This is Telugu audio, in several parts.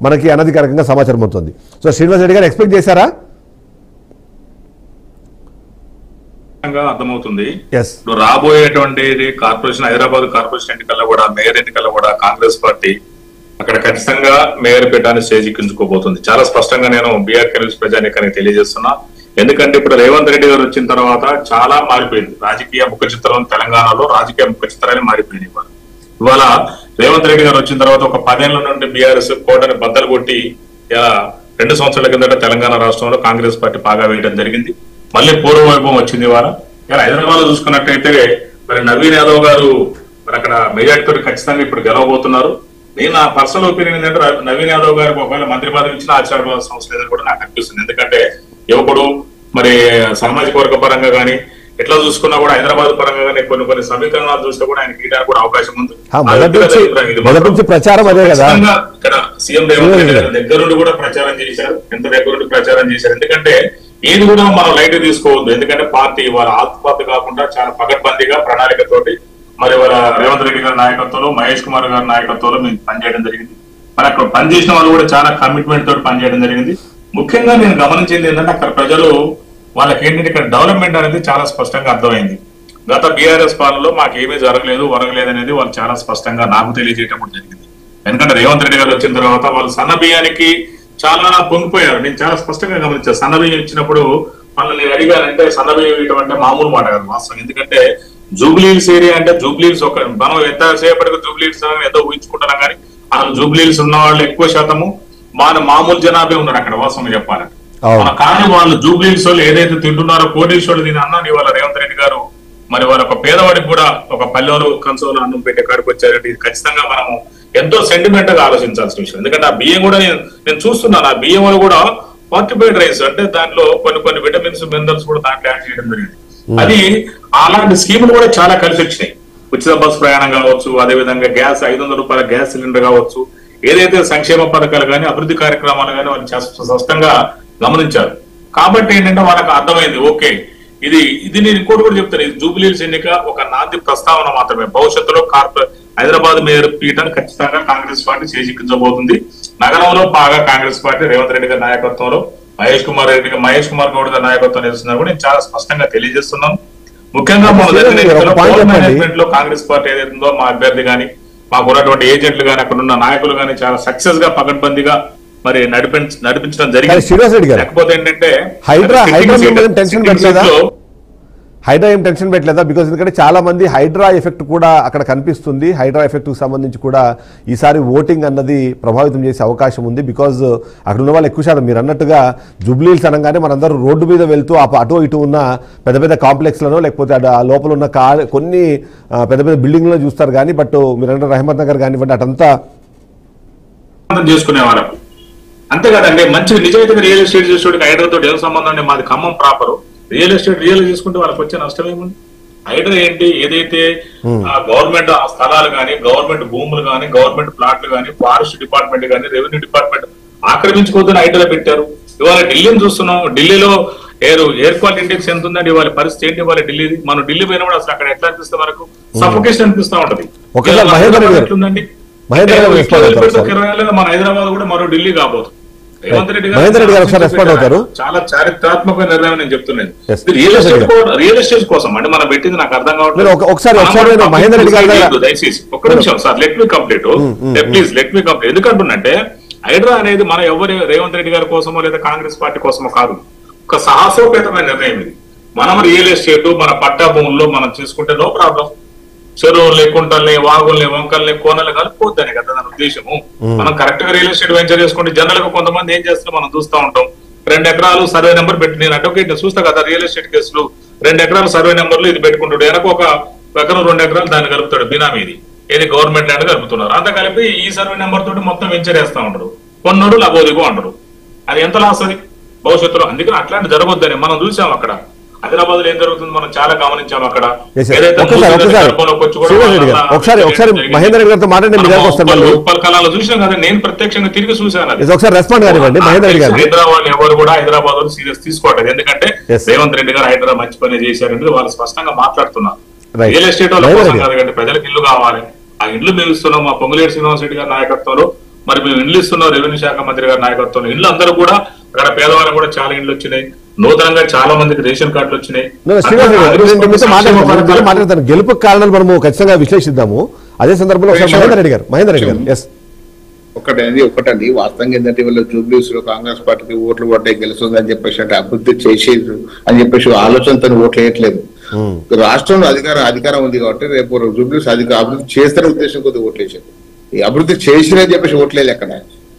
మనకి అనధికారికంగా సమాచారం అవుతుంది. సో శ్రీనివాస్ రెడ్డి గారు ఎక్స్పెక్ట్ చేశారా? అర్థమవుతుంది. ఇప్పుడు రాబోయేటువంటి కార్పొరేషన్, హైదరాబాద్ కార్పొరేషన్ ఎన్నికల్లో కూడా, మేయర్ ఎన్నికల్లో కూడా కాంగ్రెస్ పార్టీ అక్కడ ఖచ్చితంగా మేయర్ పీఠాన్ని చేజిక్కించుకోబోతుంది. చాలా స్పష్టంగా నేను బీఆర్కే న్యూస్ ప్రజానీకానికి తెలియజేస్తున్నా. ఎందుకంటే ఇప్పుడు రేవంత్ రెడ్డి గారు వచ్చిన తర్వాత చాలా మారిపోయింది రాజకీయ ముఖ చిత్రం. తెలంగాణలో రాజకీయ ముఖ చిత్రాన్ని మారిపోయింది. ఇవాళ రేవంత్ రెడ్డి గారు వచ్చిన తర్వాత ఒక 10 ఏళ్ల నుండి బీఆర్ఎస్ కోటని బద్దలు కొట్టి 2 సంవత్సరాల కిందట తెలంగాణ రాష్ట్రంలో కాంగ్రెస్ పార్టీ బాగా వేయడం జరిగింది. మళ్ళీ పూర్వ వైభవం వచ్చింది. ఇవాళ హైదరాబాద్ లో చూసుకున్నట్టయితే మరి నవీన్ యాదవ్ గారు మరి అక్కడ మెజార్టీతో ఖచ్చితంగా ఇప్పుడు గెలవబోతున్నారు. నేను నా పర్సనల్ ఒపీనియన్ ఏంటంటే నవీన్ యాదవ్ గారికి ఒకవేళ మంత్రి పదవి ఇచ్చినా ఆశ్చర్యపోవాల్సిన అవసరం లేదని కూడా నాకు అనిపిస్తుంది. ఎందుకంటే యువకుడు, మరి సామాజిక వర్గ పరంగా కానీ ఎట్లా చూసుకున్నా కూడా హైదరాబాద్ పరంగా కానీ కొన్ని సమీకరణాలు చూస్తే కూడా ఆయన గీయడానికి కూడా అవకాశం ఉంది. ఇక్కడ సీఎం రేవంత్ రెడ్డి గారి దగ్గర నుండి కూడా ప్రచారం చేశారు. ఎంత దగ్గర నుండి ప్రచారం చేశారు. ఎందుకంటే ఏది కూడా మనం లైట్ తీసుకోవద్దు. ఎందుకంటే పార్టీ వాళ్ళ ఆత్మహత్య కాకుండా చాలా పకడ్బందీగా ప్రణాళికతోటి మరి వాళ్ళ రేవంత్ రెడ్డి గారి నాయకత్వంలో, మహేష్ కుమార్ గారి నాయకత్వంలో మేము పనిచేయడం జరిగింది. మరి అక్కడ పనిచేసిన వాళ్ళు కూడా చాలా కమిట్మెంట్ తోటి పనిచేయడం జరిగింది. ముఖ్యంగా నేను గమనించింది ఏంటంటే అక్కడ ప్రజలు వాళ్ళకి ఏంటంటే ఇక్కడ డెవలప్మెంట్ అనేది చాలా స్పష్టంగా అర్థమైంది. గత బీఆర్ఎస్ పాలనలో మాకు ఏమీ జరగలేదు, అనేది వాళ్ళు చాలా స్పష్టంగా నాకు తెలియజేయడం కూడా జరిగింది. ఎందుకంటే రేవంత్ రెడ్డి గారు వచ్చిన తర్వాత వాళ్ళు సన్న బియ్యానికి చాలా పొంగిపోయారు. నేను చాలా స్పష్టంగా గమనించాను. సన్న బియ్యం ఇచ్చినప్పుడు వాళ్ళని అడిగానంటే సన్న బియ్యం ఇవ్వడం అంటే మామూలు మాట కాదు వాస్తవం. ఎందుకంటే జూబ్లీహిల్స్ ఏరియా అంటే జూబ్లీహిల్స్ ఒక మనం ఎంతసేపటికి జూబ్లీహిల్స్ ఏదో ఊహించుకుంటున్నాం కానీ అసలు జూబ్లీహిల్స్ ఉన్న వాళ్ళు ఎక్కువ శాతము మామూలు జనాభే ఉన్నారు అక్కడ వాస్తవం చెప్పాలంటే. కానీ వాళ్ళు జూబ్లీహిల్స్ వాళ్ళు ఏదైతే తింటున్నారో కోటీశ్వరులు దీని అన్నాను ఇవాళ రేవంత్ రెడ్డి గారు మరి వాళ్ళ ఒక పేదవాడికి కూడా ఒక పల్లెలు కంచంలో అన్నం పెట్టే కాడికి వచ్చారంటే ఇది ఖచ్చితంగా మనము ఎంతో సెంటిమెంట్ గా ఆలోచించాల్సిన విషయం. ఎందుకంటే ఆ బియ్యం కూడా నేను చూస్తున్నాను. ఆ బియ్యం వల్ల కూడా ఫార్టిఫైడ్ రైస్ అంటే దాంట్లో కొన్ని విటమిన్స్, మినరల్స్ కూడా దాంట్లో యాడ్ చేయడం జరిగింది. అది అలాంటి స్కీములు కూడా చాలా కలిసి వచ్చినాయి. ఉచిత బస్సు ప్రయాణం కావచ్చు, అదేవిధంగా గ్యాస్ 500 రూపాయల గ్యాస్ సిలిండర్ కావచ్చు, ఏదైతే సంక్షేమ పథకాలు కానీ అభివృద్ధి కార్యక్రమాలు కానీ వాళ్ళు స్పష్టంగా గమనించారు. కాబట్టి ఏంటంటే వాళ్ళకి అర్థమైంది ఓకే ఇది నేను ఇంకోటి కూడా చెప్తాను. ఇది జూబ్లీహిల్స్ ఎన్నిక ఒక నాంది ప్రస్తావన మాత్రమే. భవిష్యత్తులో హైదరాబాద్ మేయర్ పీఠాన్ని ఖచ్చితంగా కాంగ్రెస్ పార్టీ చేజిక్కించబోతుంది. నగరంలో బాగా కాంగ్రెస్ పార్టీ రేవంత్ రెడ్డి గారి నాయకత్వంలో మహేష్ కుమార్ గౌడ్ గారి నాయకత్వం చేస్తున్నారు కూడా నేను చాలా స్పష్టంగా తెలియజేస్తున్నాను. ముఖ్యంగా మేనేజ్మెంట్ లో కాంగ్రెస్ పార్టీ ఏదైతుందో మా అభ్యర్థి గాని మాకు ఉన్నటువంటి ఏజెంట్లు గాని అక్కడ ఉన్న నాయకులు గాని చాలా సక్సెస్ గా పకడ్బందీగా మరి నడిపించడం జరిగింది. లేకపోతే ఏంటంటే హైడ్రా ఏం టెన్షన్ పెట్టలేదా? బికాస్ ఎందుకంటే చాలా మంది హైడ్రా ఎఫెక్ట్ కూడా అక్కడ కనిపిస్తుంది. హైడ్రా ఎఫెక్ట్ కు సంబంధించి కూడా ఈసారి ఓటింగ్ అన్నది ప్రభావితం చేసే అవకాశం ఉంది. బికాజ్ అక్కడ ఉన్న వాళ్ళు ఎక్కువ శాతం మీరు అన్నట్టుగా జూబ్లీహిల్స్ అనగానే మనందరూ రోడ్డు మీద వెళ్తూ అటు ఇటు ఉన్న పెద్ద పెద్ద కాంప్లెక్స్లను లేకపోతే ఆ లోపల ఉన్న కొన్ని పెద్ద పెద్ద బిల్డింగ్లను చూస్తారు. కానీ బట్ మీరు అంటే రహమత్ నగర్ కానివ్వండి అటంతా చేసుకునేవారు. అంతే కదండి. మంచి నిజాయితీగా రియల్ ఎస్టేట్ చేసేవాడికి హైడ్రాతో ఏం సంబంధం అండి? మాది ఖమ్మం ప్రాపర్. రియల్ ఎస్టేట్ చేసుకుంటే వాళ్ళకి వచ్చే నష్టం ఏముంది? హైడ్రా ఏంటి? ఏదైతే గవర్నమెంట్ స్థలాలు కానీ, గవర్నమెంట్ భూములు కానీ, గవర్నమెంట్ ప్లాట్లు కానీ, ఫారెస్ట్ డిపార్ట్మెంట్ కానీ, రెవెన్యూ డిపార్ట్మెంట్ ఆక్రమించుకోవద్దని హైడ్రా పెట్టారు. ఇవాళ ఢిల్లీని చూస్తున్నాం. ఢిల్లీలో ఎయిర్ క్వాలిటీ ఇండెక్స్ ఎంత ఉందండి? ఇవాళ పరిస్థితి ఏంటి? ఇవాళ ఢిల్లీది. మనం ఢిల్లీ పోయినప్పుడు అసలు అక్కడ ఎట్లా అనిపిస్తే మనకు సఫోకేషన్ అనిపిస్తా ఉంటది. ఎట్లుందండి? మన హైదరాబాద్ కూడా మరో ఢిల్లీ కాబోతుంది. రేవంత్ రెడ్డి గారు చాలా చారిత్రాత్మక నిర్ణయం నేను చెప్తున్నాను. రియల్ ఎస్టేట్ కోసం అంటే మనం పెట్టింది నాకు అర్థం కావట్లేదు. దయచేసి ఒక్క నిమిషం sir, let me complete please let me complete. ఎందుకంటున్నంటే హైడ్రా అనేది మన ఎవరి రేవంత్ రెడ్డి గారి కోసమో లేదా కాంగ్రెస్ పార్టీ కోసమో కాదు, ఒక సాహసోపేతమైన నిర్ణయం ఇది. మనం రియల్ ఎస్టేట్ మన పట్టా భూముల్లో మనం చేసుకుంటే నో ప్రాబ్లం. చెరువుల్ని, కుంటల్ని, వాగుల్ని, వంకల్ని, కోనల్ని కలుపుకోవద్దని కదా దాని ఉద్దేశము. మనం కరెక్ట్ గా రియల్ ఎస్టేట్ వెంచర్ చేసుకుంటే జనరల్ గా కొంతమంది ఏం చేస్తారో మనం చూస్తూ ఉంటాం. 2 ఎకరాలు సర్వే నెంబర్ పెట్టి నేను అడ్వకేట్ చూస్తా కదా రియల్ ఎస్టేట్ కేసులు. 2 ఎకరాలు సర్వే నెంబర్లు ఇది పెట్టుకుంటాడు, వెనక ఒక ఎకరం 2 ఎకరాలు దాన్ని కలుపుతాడు బినామీది, ఏది గవర్నమెంట్ ల్యాండ్ కలుపుతున్నారు. అంతా కలిపి ఈ సర్వే నెంబర్ తోటి మొత్తం వెంచర్ వేస్తా ఉంటారు. కొన్నోడు లబోదిగో అంటారు. అది ఎంత లాస్ అది భవిష్యత్తులో. అందుకని అట్లాంటి జరగొద్దని మనం చూసాం అక్కడ హైదరాబాద్ లో ఏం జరుగుతుంది మనం చాలా గమనించాము. అక్కడ కళాలు చూసాం కదా, నేను ప్రత్యక్షంగా తిరిగి చూశాను. హైదరాబాద్ ఎవరు కూడా హైదరాబాద్ లో సీరియస్ తీసుకోవట్లేదు. ఎందుకంటే రేవంత్ రెడ్డి గారు హైదరాబాద్ మంచి పని చేశారంటే వాళ్ళు స్పష్టంగా మాట్లాడుతున్నారు. రియల్ ఎస్టేట్ వాళ్ళ కోసం కాదు, ప్రజలకు ఇల్లు కావాలి. ఆ ఇల్లు మేము ఇస్తున్నాం. మా పొంగులేటి శ్రీనివాస్ రెడ్డి గారి నాయకత్వంలో మరి మేము ఇండ్లు ఇస్తున్నాం రెవెన్యూ శాఖ మంత్రి గారి నాయకత్వంలో. ఇండ్లు అందరూ కూడా అక్కడ పేదవాళ్ళకు కూడా చాలా ఇండ్లు వచ్చినాయి, నూతనంగా చాలా మందికి రేషన్ కార్డులు వచ్చినాయి. మాట్లాడతాను గెలుపు కారణాలు మనము ఖచ్చితంగా విశ్లేషిద్దాము. అదే సందర్భంలో మహేందర్ రెడ్డి గారు ఒకటండి వాస్తవంగా ఏంటంటే వీళ్ళు జూబ్లీస్ లో కాంగ్రెస్ పార్టీకి ఓట్లు పడ్డాయి గెలుస్తుంది అని చెప్పేసి అంటే అభివృద్ధి చేసేది అని చెప్పేసి ఆలోచనతో ఓట్లు వేయట్లేదు. రాష్ట్రంలో అధికారం ఉంది కాబట్టి రేపు జూబ్లీస్ అభివృద్ధి చేస్తేనే ఉద్దేశం కొద్దిగా ఓట్లు వేసారు. ఈ అభివృద్ధి చేసినని చెప్పేసి ఓట్లేదు ఎక్కడ.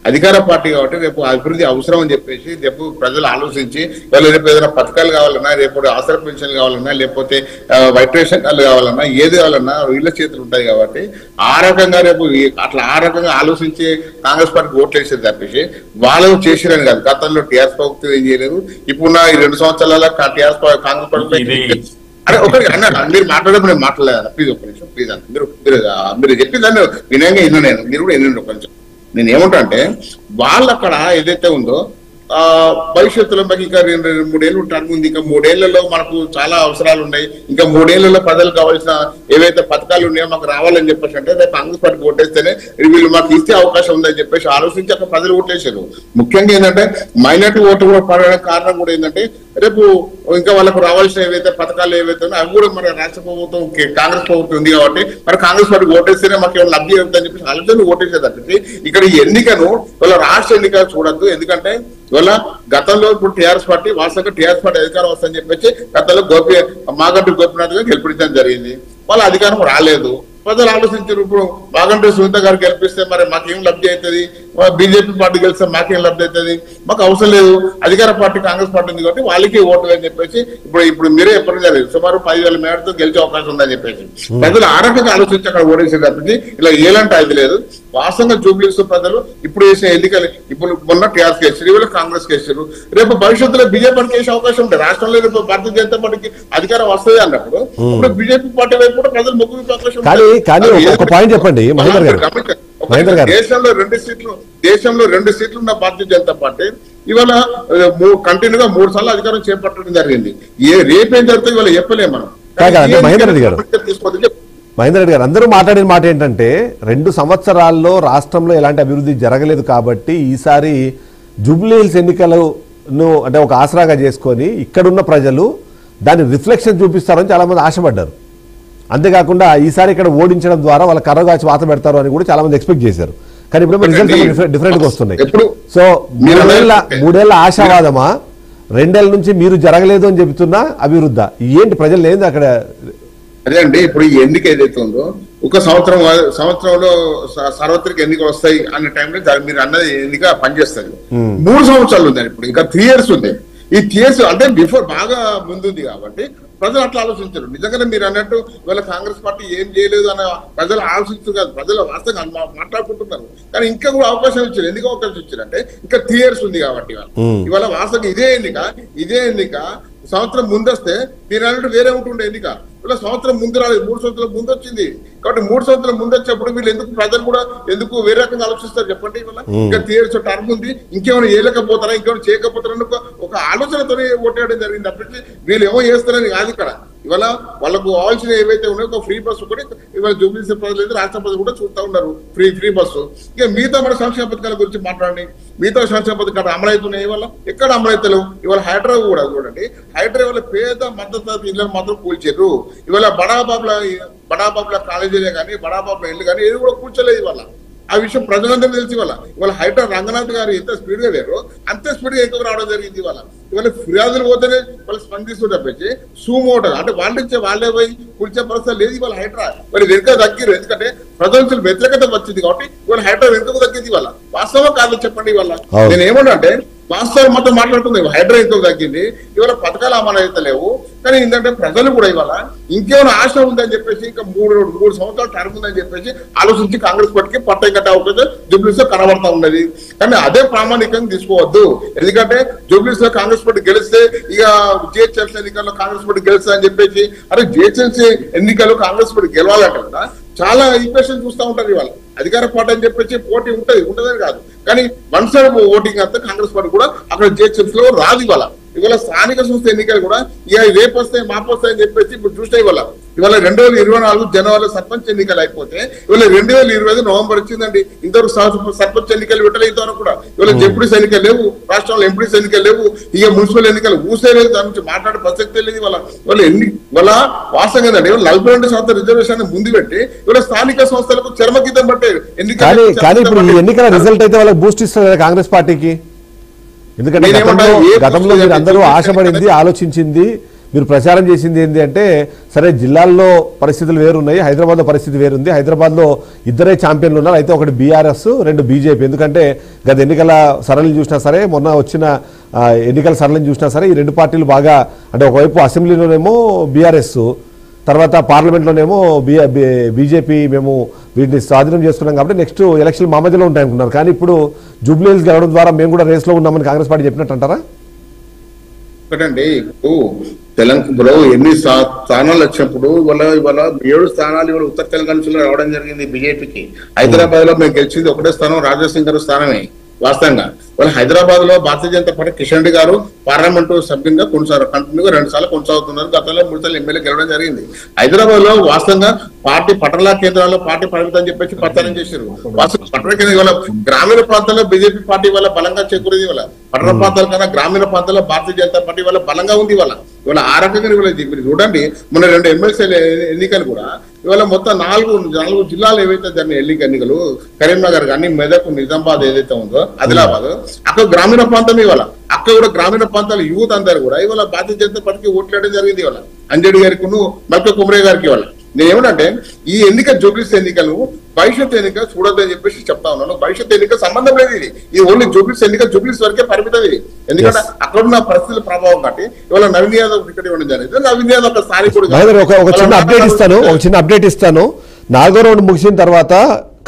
అధికార పార్టీ కాబట్టి రేపు అభివృద్ధి అవసరం అని చెప్పేసి రేపు ప్రజలు ఆలోచించి వాళ్ళు రేపు ఏదైనా పథకాలు కావాలన్నా, రేపు ఆసరా పెన్షన్ కావాలన్నా, లేకపోతే వైట్ రేషన్ కార్డులు కావాలన్నా, ఏది కావాలన్నా వీళ్ళ చేతులు ఉంటాయి కాబట్టి ఆ రకంగా రేపు ఆ రకంగా ఆలోచించి కాంగ్రెస్ పార్టీకి ఓట్లు వేసేది తప్పేసి వాళ్ళు చేసిరని కాదు. గతంలో టీఆర్ఎస్ ప్రభుత్వం ఏం చేయలేదు. ఇప్పుడున్న ఈ 2 సంవత్సరాల కాంగ్రెస్ పార్టీ అరే ఒకటి అన్నారు మీరు మాట్లాడేప్పుడు నేను మాట్లాడలేదు. ప్లీజ్ ఒక నిమిషం ప్లీజ్ అన్న మీరు చెప్పిందని వినయంగా ఇన్న మీరు కూడా ఎన్ని కొంచెం నేను ఏమంటా అంటే వాళ్ళు అక్కడ ఏదైతే ఉందో భవిష్యత్తులో మాకు ఇంకా 2-3 ఏళ్ళు టర్మ్ ఉంది. ఇంకా 3 ఏళ్లలో మనకు చాలా అవసరాలు ఉన్నాయి. ఇంకా 3 ఏళ్లలో ప్రజలకు కావాల్సిన ఏవైతే పథకాలు ఉన్నాయో మాకు రావాలని చెప్పేసి అంటే రేపు కాంగ్రెస్ పార్టీకి ఓటేస్తేనే వీళ్ళు మాకు ఇస్తే అవకాశం ఉందని చెప్పేసి ఆలోచించి అక్కడ ప్రజలు ఓటేశారు. ముఖ్యంగా ఏంటంటే మైనార్టీ ఓటు కూడా పడడానికి కారణం కూడా ఏంటంటే రేపు ఇంకా వాళ్ళకు రావాల్సిన ఏవైతే పథకాలు ఏవైతే ఉన్నాయో అవి కూడా మన రాష్ట్ర ప్రభుత్వం కాంగ్రెస్ ప్రభుత్వం ఉంది కాబట్టి మరి కాంగ్రెస్ పార్టీకి ఓటేస్తేనే మాకు ఏమైనా లబ్ధి అవుతుందని చెప్పేసి ఆలోచన ఓటేసేది. ఇక్కడ ఈ ఎన్నికను వాళ్ళ రాష్ట్ర ఎన్నిక చూడద్దు. ఎందుకంటే ఇవాళ గతంలో ఇప్పుడు టీఆర్ఎస్ పార్టీ వాస్తవంగా టీఆర్ఎస్ పార్టీ అధికారం వస్తుందని చెప్పేసి గతంలో మాగంటి గోపీనాథ్ గారు గెలిపించడం జరిగింది. వాళ్ళ అధికారం రాలేదు. ప్రజలు ఆలోచించారు ఇప్పుడు మాగంటి సునీత గారు గెలిపిస్తే మరి మాకేం లబ్ధి అవుతుంది, బీజేపీ పార్టీ గెలిస్తే మాకేం లబ్ధి అవుతుంది, మాకు అవసరం లేదు, అధికార పార్టీ కాంగ్రెస్ పార్టీ ఉంది కాబట్టి వాళ్ళకి ఓటు అని చెప్పేసి ఇప్పుడు మీరే చెప్పడం జరిగింది. సుమారు 10,000 మేడతో గెలిచే అవకాశం ఉందని చెప్పేసి ప్రజలు ఆ రకంగా ఆలోచించి అక్కడ ఓటేసేది తప్పించి ఇలా ఏలంటే అది లేదు. వాస్తవంగా జూబ్లీస్ ప్రజలు ఇప్పుడు వేసిన ఎన్నికలు ఇప్పుడు మొన్న టీఆర్ఎస్ కేసారు, ఇవాళ కాంగ్రెస్ కేసారు, రేపు భవిష్యత్తులో బీజేపీకి వేసే అవకాశం ఉంటుంది. రాష్ట్రంలో రేపు భారతీయ జనతా పార్టీకి అధికారం వస్తుంది అన్నప్పుడు ఇప్పుడు బీజేపీ పార్టీ వైపు కూడా ప్రజలు మొగ్గు అవకాశం చెప్పండి. దేశంలో 2 సీట్లు ఉన్న భారతీయ జనతా పార్టీ ఇవాళ కంటిన్యూగా 3 సార్లు అధికారం చేపట్టడం జరిగింది. రేపేం జరుగుతుంది ఇవాళ చెప్పలేము మనం. మహేందర్ రెడ్డి గారు అందరూ మాట్లాడిన మాట ఏంటంటే 2 సంవత్సరాల్లో రాష్ట్రంలో ఎలాంటి అభివృద్ధి జరగలేదు కాబట్టి ఈసారి జూబ్లీ హిల్స్ ఎన్నికలను అంటే ఒక ఆసరాగా చేసుకొని ఇక్కడున్న ప్రజలు దాని రిఫ్లెక్షన్ చూపిస్తారని చాలా మంది ఆశపడ్డారు. అంతేకాకుండా ఈసారి ఇక్కడ ఓడించడం ద్వారా వాళ్ళ కర్రగాచి వాత పెడతారు అని కూడా చాలా మంది ఎక్స్పెక్ట్ చేశారు. కానీ ఇప్పుడు రిజల్ట్స్ డిఫరెంట్ గా వస్తున్నాయి. సో 3 ఏళ్ల ఆశావాదమా, 2 ఏళ్ల నుంచి మీరు జరగలేదు అని చెబుతున్నా అభివృద్ధి ఏంటి ప్రజలు ఏంది అక్కడ? అదే అండి ఇప్పుడు ఈ ఎన్నిక ఏదైతే ఉందో ఒక సంవత్సరంలో సార్వత్రిక ఎన్నికలు వస్తాయి అనే టైంలో మీరు అన్నది ఎన్నిక పనిచేస్తుంది. 3 సంవత్సరాలు ఉందండి, ఇప్పుడు ఇంకా 3 years ఉంది. ఈ 3 years అంటే బిఫోర్ బాగా ముందుంది కాబట్టి ప్రజలు అట్లా ఆలోచించారు. నిజంగానే మీరు అన్నట్టు ఇవాళ కాంగ్రెస్ పార్టీ ఏం చేయలేదు అన్న ప్రజలు ఆలోచించారు కాదు, ప్రజలు వాస్తవంగా మాట్లాడుకుంటున్నారు. కానీ ఇంకా కూడా అవకాశం ఇచ్చారు. ఎందుకు అవకాశం ఇచ్చారంటే ఇంకా 3 years ఉంది కాబట్టి ఇవాళ వాస్తవంగా ఇదే ఎన్నిక సంవత్సరం ముందొస్తే మీరు అన్నట్టు వేరే ఉంటుండే ఎన్నిక. ఇలా సంవత్సరం ముందు రాలేదు, 3 సంవత్సరాల ముందు వచ్చింది కాబట్టి 3 సంవత్సరాల ముందు వచ్చినప్పుడు వీళ్ళు ఎందుకు ప్రజలు కూడా ఎందుకు వేరే రకంగా ఆలోచిస్తారు చెప్పండి. ఇవాళ ఇంకా 3 years టర్మ్ ఉంది, ఇంకేమైనా చేయలేకపోతారా, ఇంకేమైనా చేయకపోతారని ఒక ఆలోచనతోనే ఓటేయడం జరిగింది తప్పించి వీళ్ళు ఏమో చేస్తారని కాదు. ఇక్కడ ఇవాళ వాళ్ళకు కావాల్సిన ఏవైతే ఉన్నాయో ఒక ఫ్రీ బస్సు కూడా ఇవాళ జూబ్లీస్ ప్రజలు రాష్ట్ర ప్రజలు కూడా చూస్తూ ఉన్నారు, ఫ్రీ బస్సు. ఇక మిగతా మన సంక్షేమ పథకాల గురించి మాట్లాడండి. మిగతా సంక్షేమ పథకాలు అమలవుతున్నాయి, ఇవాళ ఎక్కడ అమలవుతలేవు. ఇవాళ హైదరాబాద్ కూడా చూడండి, హైదరాబాద్ పేద మద్దతు ఇళ్ళని మాత్రం కూల్చారు. ఇవాళ బడాబాబుల కాలేజీలే కానీ బడాబాబుల ఇల్లు కానీ ఏది కూడా కూర్చోలేదు ఇవాళ. ఆ విషయం ప్రజలందరూ తెలిసి ఇవాళ హైదరాబాద్ రంగనాథ్ గారు ఎంత స్పీడ్ గా లేరు అంతే స్పీడ్ గా ఎక్కువ రావడం జరిగింది. ఇవాళ ఫిర్యాదులు పోతేనే వాళ్ళు స్పందిస్తూ తప్పించి సూమోటగా అంటే వాళ్ళే పోయి కూర్చే పరిస్థితి లేదు ఇవాళ హైదరాబాద్. మరి వెనుక తగ్గిరు, ఎందుకంటే ప్రజల నుంచి వ్యతిరేకత వచ్చింది కాబట్టి ఇవాళ హైదరాబాద్ వెనుకకు తగ్గింది. ఇవాళ వాస్తవం కాదు చెప్పండి. ఇవాళ నేను ఏమన్నా వాస్తవం మొత్తం మాట్లాడుతుంది, హైదరాబాద్ ఎంతో తగ్గింది, ఇవాళ పథకాలు అమలు అయితే లేవు. కానీ ఏంటంటే ప్రజలు కూడా ఇవాళ ఇంకేమైనా ఆశ ఉందని చెప్పేసి ఇంకా 3 సంవత్సరాల టర్మ్ ఉందని చెప్పేసి ఆలోచించి కాంగ్రెస్ పార్టీకి పట్టం కట్టే అవకాశం జూబ్లీస్ లో కనబడతా ఉన్నది. కానీ అదే ప్రామాణికంగా తీసుకోవద్దు. ఎందుకంటే జూబ్లీస్ లో కాంగ్రెస్ పార్టీ గెలిస్తే ఇక జిహెచ్ఎంసీ ఎన్నికల్లో కాంగ్రెస్ పార్టీ గెలుస్తా అని చెప్పేసి అరే జిహెచ్ఎంసీ ఎన్నికల్లో కాంగ్రెస్ పార్టీ గెలవాలంటే కూడా చాలా ఈక్వేషన్ చూస్తూ ఉంటారు. ఇవాళ అధికార పార్టీ అని చెప్పేసి పోటీ ఉంటదని కాదు, కానీ వన్ సైడ్ ఓటింగ్ అంతా కాంగ్రెస్ పార్టీ కూడా అక్కడ జిహెచ్ఎంసీ లో రాదు. ఇవాళ ఇవాళ స్థానిక సంస్థ ఎన్నికలు కూడా ఇక రేపు వస్తాయి మాపు వస్తాయని చెప్పేసి ఇప్పుడు చూస్తే ఇవాళ 2024 జనవరిలో సర్పంచ్ ఎన్నికలు అయిపోతే ఇవాళ 2025 నవంబర్ వచ్చిందండి. ఇంతవరకు సర్పంచ్ ఎన్నికలు పెట్టలేదు ఇంతవరకు కూడా. ఇవాళ జెడ్పీటీసీ ఎన్నికలు లేవు, రాష్ట్రంలో ఎంపీటీసీ ఎన్నికలు లేవు, ఇక మున్సిపల్ ఎన్నికలు ఊసే లేదు, దాని నుంచి మాట్లాడే ప్రసక్తే లేదు. ఇవాళ వాస్తవం కదండి, 42% రిజర్వేషన్ ముందు పెట్టి ఇవాళ స్థానిక సంస్థలకు చర్మగీతం పట్టారు కానీ ఇప్పుడు ఈ ఎన్నికల రిజల్ట్ అయితే వాళ్ళకి బూస్ట్ ఇస్తుంది కాంగ్రెస్ పార్టీకి. ఎందుకంటే గతంలో మీరు అందరూ ఆశపడింది, ఆలోచించింది, మీరు ప్రచారం చేసింది ఏంటి అంటే సరే జిల్లాల్లో పరిస్థితులు వేరున్నాయి, హైదరాబాద్లో పరిస్థితి వేరుంది, హైదరాబాద్లో ఇద్దరే ఛాంపియన్లు ఉన్నారు, అయితే ఒకటి బీఆర్ఎస్ 2 బీజేపీ. ఎందుకంటే గత ఎన్నికల సరళిని చూసినా సరే, మొన్న వచ్చిన ఎన్నికల సరళిని చూసినా సరే ఈ 2 పార్టీలు బాగా అంటే ఒకవైపు అసెంబ్లీలోనేమో బీఆర్ఎస్, తర్వాత పార్లమెంట్లోనేమో బీజేపీ మేము వీటిని స్వాధీనం చేసుకున్నాం కాబట్టి నెక్స్ట్ ఎలక్షన్ మా మధ్యలో ఉంటాయి అనుకున్నారు. కానీ ఇప్పుడు జూబ్లీ హిల్స్ గెలవడం ద్వారా మేము కూడా రేస్లో ఉన్నామని కాంగ్రెస్ పార్టీ చెప్పినట్టు అంటారా? ఒకటండి, ఇప్పుడు తెలంగాణలో ఎన్ని స్థానాలు వచ్చినప్పుడు ఇవాళ 7 స్థానాలు ఇవాళ ఉత్తర తెలంగాణ నుంచి రావడం జరిగింది బీజేపీకి. హైదరాబాద్ లో మేము గెలిచింది ఒకటే స్థానం, రాజాసింగ్ గారు స్థానమే. వాస్తవంగా వాళ్ళ హైదరాబాద్ లో భారతీయ జనతా పార్టీ కిషన్ రెడ్డి గారు పార్లమెంటు సభ్యంగా కంటిన్యూగా 2 సార్లు కొనసాగుతున్నారు. గతంలో 3 సార్లు ఎమ్మెల్యే గెలవడం జరిగింది. హైదరాబాద్ లో వాస్తవంగా పార్టీ పట్టణ కేంద్రాల్లో పార్టీ పరిమితం అని చెప్పేసి ప్రచారం చేశారు. వాస్తవం పట్టణ కేంద్రం ఇవాళ గ్రామీణ ప్రాంతాల్లో బీజేపీ పార్టీ వల్ల బలంగా చేకూరింది. ఇవాళ పట్టణ ప్రాంతాల కన్నా గ్రామీణ ప్రాంతాల్లో భారతీయ జనతా పార్టీ వల్ల బలంగా ఉంది. ఇవాళ ఆ రకంగా మీరు చూడండి, మొన్న 2 ఎమ్మెల్సీ ఎన్నికలు కూడా ఇవాళ మొత్తం 4 జిల్లాలు ఏవైతే జరిగిన ఎన్నికలు, కరీంనగర్ కానీ, మెదక్, నిజామాబాద్ ఏదైతే ఉందో, ఆదిలాబాద్, అక్కడ గ్రామీణ ప్రాంతం అక్కడ కూడా గ్రామీణ ప్రాంతాల యూత్ అందరు కూడా ఇవాళ భారతీయ జనతా పార్టీకి ఓట్లేయడం జరిగింది. ఇవాళ అంజడి గారికి, మల్క కుమరే గారికి. నేను ఏమంటే ఈ జూబ్లీస్ ఎన్నికలు భవిష్యత్ ఎన్నిక చూడొద్దని చెప్పేసి చెప్తా ఉన్నాను. భవిష్యత్ ఎన్నిక సంబంధం లేదు, ఇది ఓన్లీ జూబ్లీస్ ఎన్నిక, జూబ్లీస్ వరకే పరిమితం. ఇది ఎందుకంటే అక్కడ ఉన్న పరిస్థితుల ప్రభావం కాబట్టి ఇవాళ నవీన్ యాదవ్ టికెట్ ఇవ్వడం జరిగింది. నవీన్ యాదవ్ ఒక స్థానికుడు. ఒక చిన్న అప్డేట్ ఇస్తాను. 4వ రౌండ్ ముగిసిన తర్వాత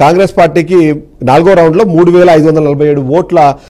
కాంగ్రెస్ పార్టీకి 4వ రౌండ్ లో 3547 ఓట్ల